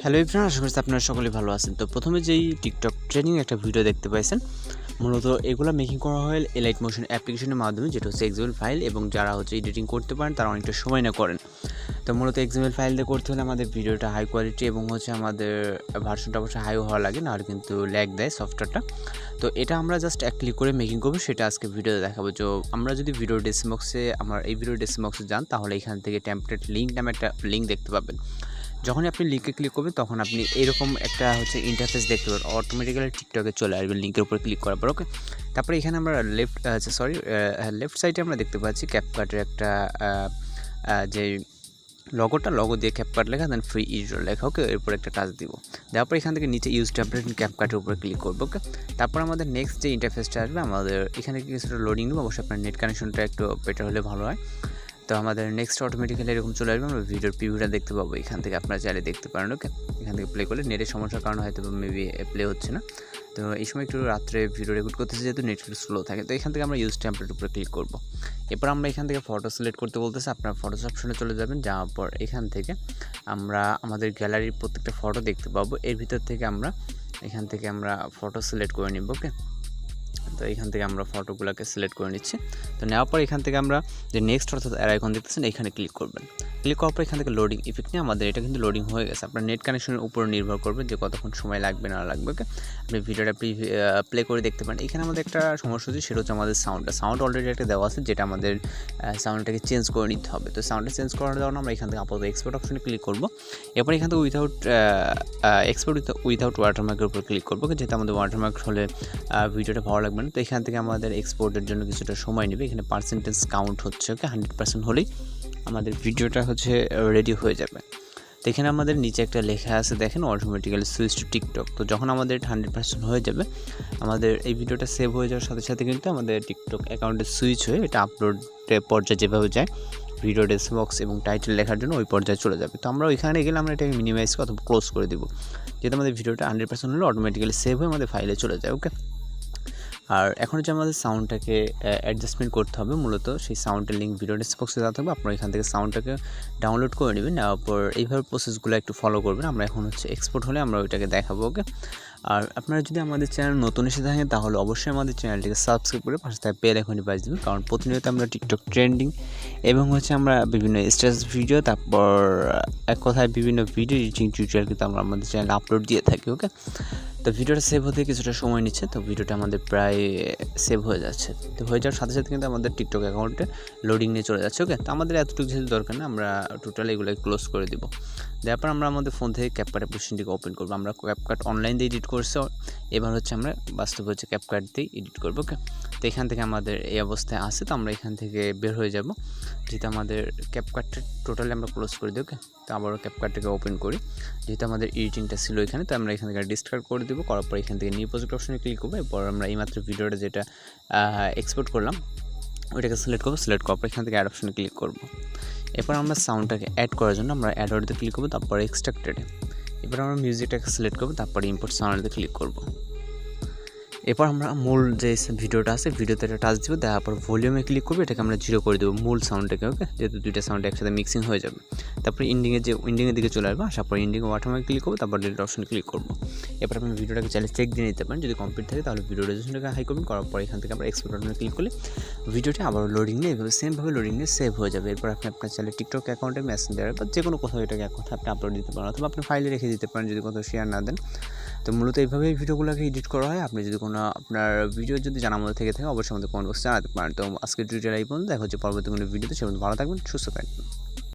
Hello everyone, আশা করছি আপনারা সকলেই ভালো আছেন। তো প্রথমে যেই টিকটক ট্রেনিং একটা ভিডিও দেখতে পাইছেন, মূলত এগুলো মেকিং করা হয় এলাইট মোশন অ্যাপ্লিকেশনের মাধ্যমে, যেটা হচ্ছে এক্সএমএল ফাইল, এবং যারা হচ্ছে এডিটিং করতে পারেন তারা অনেকটা সময় না করেন। তো মূলত এক্সএমএল ফাইল দিয়ে করতে হলে আমাদের ভিডিওটা হাই কোয়ালিটি এবং হচ্ছে আমাদের ভার্সনটা অবশ্যই হাই হওয়া লাগে, না আর কিন্তু ল্যাগ দেয় সফটওয়্যারটা। তো এটা আমরা জাস্ট এক ক্লিক করে মেকিং করবো, সেটা আজকে ভিডিওতে দেখাবো। তো আমরা যদি ভিডিও ডেসক্রিপশনে আমার এই ভিডিও ডেসক্রিপশনে যান, তাহলে এখান থেকে টেমপ্লেট লিঙ্ক নামে একটা লিঙ্ক দেখতে পাবেন। যখনই আপনি লিঙ্কে ক্লিক করবেন তখন আপনি এরকম একটা হচ্ছে ইন্টারফেস দেখতে পাবেন, অটোমেটিক্যালি টিকটকে চলে আসবেন লিঙ্কের উপর ক্লিক করার পর। ওকে, তারপরে এখানে আমরা লেফট সাইডে আমরা দেখতে পাচ্ছি ক্যাপকাটের একটা যে লগো দিয়ে ক্যাপকাট লেখা, দেন ফ্রি ইউজার লেখা। ওকে, এরপর একটা টাচ দিব, দেওয়ার পর এখান থেকে নিচে ইউজ টেমপ্লেট ক্যাপকাটের উপরে ক্লিক করবো। ওকে, তারপর আমাদের নেক্সট যে ইন্টারফেসটা আসবে, আমাদের এখানে কিছুটা লোডিং নেব। অবশ্যই আপনার নেট কানেকশনটা একটু বেটার হলে ভালো হয়। তো আমাদের নেক্সট অটোমেটিক্যালি এরকম চলে আসবে, আমরা ভিডিওর প্রিভিউটা দেখতে পাবো। এখান থেকে আপনারা চাইলে দেখতে পারেন। ওকে, এখান থেকে প্লে করলে নেটের সমস্যার কারণে হয়তো মেবি প্লে হচ্ছে না। তো এই সময় একটু রাত্রে ভিডিও রেকর্ড করতেছে, যেহেতু নেট একটু স্লো থাকে। তো এখান থেকে আমরা ইউজ টেমপ্লেট উপরে ক্লিক করব। এরপর আমরা এখান থেকে ফটো সিলেক্ট করতে বলতেছে, আপনারা ফটোস অপশনে চলে যাবেন। যাওয়ার পর এখান থেকে আমরা আমাদের গ্যালারির প্রত্যেকটা ফটো দেখতে পাবো। এর ভিতর থেকে এখান থেকে আমরা ফটো সিলেক্ট করে নিব। ওকে, তো এখান থেকে আমরা ফটোগুলোকে সিলেক্ট করে নিচ্ছি। তো নেওয়ার পর এখান থেকে আমরা যে নেক্সট অর্থাৎ অ্যারো আইকন দেখতেছেন, এখানে ক্লিক করবেন। ক্লিক করার পর এখান থেকে লোডিং ইফেক্ট নিয়ে আমাদের এটা কিন্তু লোডিং হয়ে গেছে। আপনার নেট কানেকশনের উপর নির্ভর করবে যে কতক্ষণ সময় লাগবে না লাগবে। ওকে, আপনি ভিডিওটা প্লে করে দেখতে পারেন। এখানে আমাদের একটা সমস্যা হচ্ছে, সেটা হচ্ছে আমাদের সাউন্ড অলরেডি একটা দেওয়া আছে, যেটা আমাদের সাউন্ডটাকে চেঞ্জ করে নিতে হবে। তো সাউন্ডটা চেঞ্জ করার জন্য আমরা এখান থেকে আপাতত এক্সপোর্ট অপশনে ক্লিক করব। এরপর এখান থেকে উইথাউট ওয়াটারমার্কের উপর ক্লিক করবো, যেহেতু আমাদের ওয়াটারমার্ক হলে ভিডিওটা ভালো লাগবে না। তো এখান থেকে আমাদের এক্সপোর্টের জন্য কিছুটা সময় নেবে। এখানে পার্সেন্টেজ কাউন্ট হচ্ছে। ওকে, 100% হলেই আমাদের ভিডিওটা হচ্ছে রেডি হয়ে যাবে। তো এখানে আমাদের নিচে একটা লেখা আছে, দেখেন, অটোমেটিক্যালি সুইচ টু টিকটক। তো যখন আমাদের 100% হয়ে যাবে, আমাদের এই ভিডিওটা সেভ হয়ে যাওয়ার সাথে সাথে কিন্তু আমাদের টিকটক অ্যাকাউন্টে সুইচ হয়ে এটা আপলোডের পর্যায়ে যেভাবে যায়, ভিডিও ডেসক্রিপশন এবং টাইটেল লেখার জন্য ওই পর্যায়ে চলে যাবে। তো আমরা ওইখানে গেলে আমরা এটাকে মিনিমাইজ অথবা ক্লোজ করে দিব, যেহেতু আমাদের ভিডিওটা 100% হলে অটোমেটিক্যালি সেভ হয়ে আমাদের ফাইলে চলে যায়। ওকে, আর এখন হচ্ছে আমাদের সাউন্ডটাকে অ্যাডজাস্টমেন্ট করতে হবে। মূলত সেই সাউন্ডের লিঙ্ক ভিডিও ডেসক্রিপশনে দেওয়া থাকবে, আপনারা এখান থেকে সাউন্ডটাকে ডাউনলোড করে নেবেন। নেওয়ার পর এইভাবে প্রসেসগুলো একটু ফলো করবেন। আমরা এখন হচ্ছে এক্সপোর্ট হলে আমরা ওইটাকে দেখাবো। ওকে, আর আপনারা যদি আমাদের চ্যানেল নতুন এসে থাকেন, তাহলে অবশ্যই আমাদের চ্যানেলটিকে সাবস্ক্রাইব করে পাশে থাকা বেল আইকনটি বাজিয়ে দেবেন, কারণ প্রতিনিয়ত আমরা টিকটক ট্রেন্ডিং এবং হচ্ছে আমরা বিভিন্ন স্ট্যাটাস ভিডিও, তারপর এক কথায় বিভিন্ন ভিডিও এডিটিং টিউটোরিয়াল কিন্তু আমরা আমাদের চ্যানেলে আপলোড দিয়ে থাকি। ওকে, তো ভিডিওটা সেভ হতে কিছুটা সময় নিচ্ছে। তো ভিডিওটা আমাদের প্রায় সেভ হয়ে যাচ্ছে। তো হয়ে যাওয়ার সাথে সাথে কিন্তু আমাদের টিকটক অ্যাকাউন্টে লোডিং নিয়ে চলে যাচ্ছে। ওকে, তো আমাদের এতটুকু যেহেতু দরকার না, আমরা টোটাল এগুলো ক্লোজ করে দিব। দেওয়ার পর আমরা আমাদের ফোন থেকে ক্যাপকাট অ্যাপ্লিকেশনটিকে ওপেন করবো। আমরা ক্যাপকাট অনলাইন দিয়ে এডিট করছি, এবার হচ্ছে আমরা বাস্তবে হচ্ছে ক্যাপকাট দিয়ে এডিট করবো। ওকে, তো এখান থেকে আমাদের এই অবস্থায় আসে, তো আমরা এখান থেকে বের হয়ে যাব, যেহেতু আমাদের ক্যাপকাটটা টোটালি আমরা ক্লোজ করে দিই। ওকে, তো আবারও ক্যাপকাটটাকে ওপেন করি, যেহেতু আমাদের এডিটিংটা ছিল এখানে। তো আমরা এখান থেকে ডিসকার্ড করে দেবো। করার পর এখান থেকে নিউ প্রজেক্ট অপশনে ক্লিক করবো। এরপর আমরা এইমাত্র ভিডিওটা যেটা এক্সপোর্ট করলাম ওইটাকে সিলেক্ট করবো। সিলেক্ট করার পর এখান থেকে অ্যাড অপশনে ক্লিক করবো। এরপর আমরা সাউন্ডটাকে অ্যাড করার জন্য আমরা অ্যাড অর্ডারতে ক্লিক করবো, তারপর এক্সট্রাক্টেডে। এবার আমরা মিউজিকটাকে সিলেক্ট করবো, তারপর ইম্পোর্ট সাউন্ডে ক্লিক করবো। এরপর আমরা মূল যে ভিডিওটা আছে ভিডিওতে একটা টাচ দিব, দেওয়ার পর ভলিউমে ক্লিক করবো, এটাকে আমরা 0 করে দেবো মূল সাউন্ডটাকে। ওকে, যেহেতু দুইটা সাউন্ড একসাথে মিক্সিং হয়ে যাবে। তারপর ইন্ডিংয়ের দিকে চলে আসবো, আসার পর ইন্ডিংয়ে ওয়াটারমার্কে ক্লিক করবো, তারপর ডিলিট অপশনে ক্লিক করবো। এরপর আপনি ভিডিওটাকে চাইলে চেক দিয়ে নিতে পারেন, যদি কমপ্লিট থাকে তাহলে ভিডিও রেজুলেশনটাকে হাই করবেন। করার পর এখান থেকে আমরা এক্সপোর্ট অপশনে ক্লিক করলে ভিডিওটি আবার লোডিং নিয়ে এভাবে সেমভাবে লোডিং নিয়ে সেভ হয়ে যাবে। এরপর আপনি আপনার চাইলে টিকটক অ্যাকাউন্টে মেসেঞ্জারে বা যে কোনো কোথাও এটাকে কথা আপনি আপলোড দিতে পারেন, অথবা আপনি ফাইলে রেখে দিতে পারেন যদি কোথাও শেয়ার না দেন। তো মূলত এইভাবেই ভিডিওগুলোকে এডিট করা হয়। আপনি যদি কোনো আপনার ভিডিও যদি জানার মধ্যে থেকে থাকে, অবশ্যই আমাদের কমেন্ট বক্সে জানাতে পারেন। তো আজকের টিউটোরিয়াল এই পর্যন্ত, দেখা হচ্ছে পরবর্তী কোনো ভিডিওতে। সে ভালো থাকবেন, সুস্থ থাকবেন।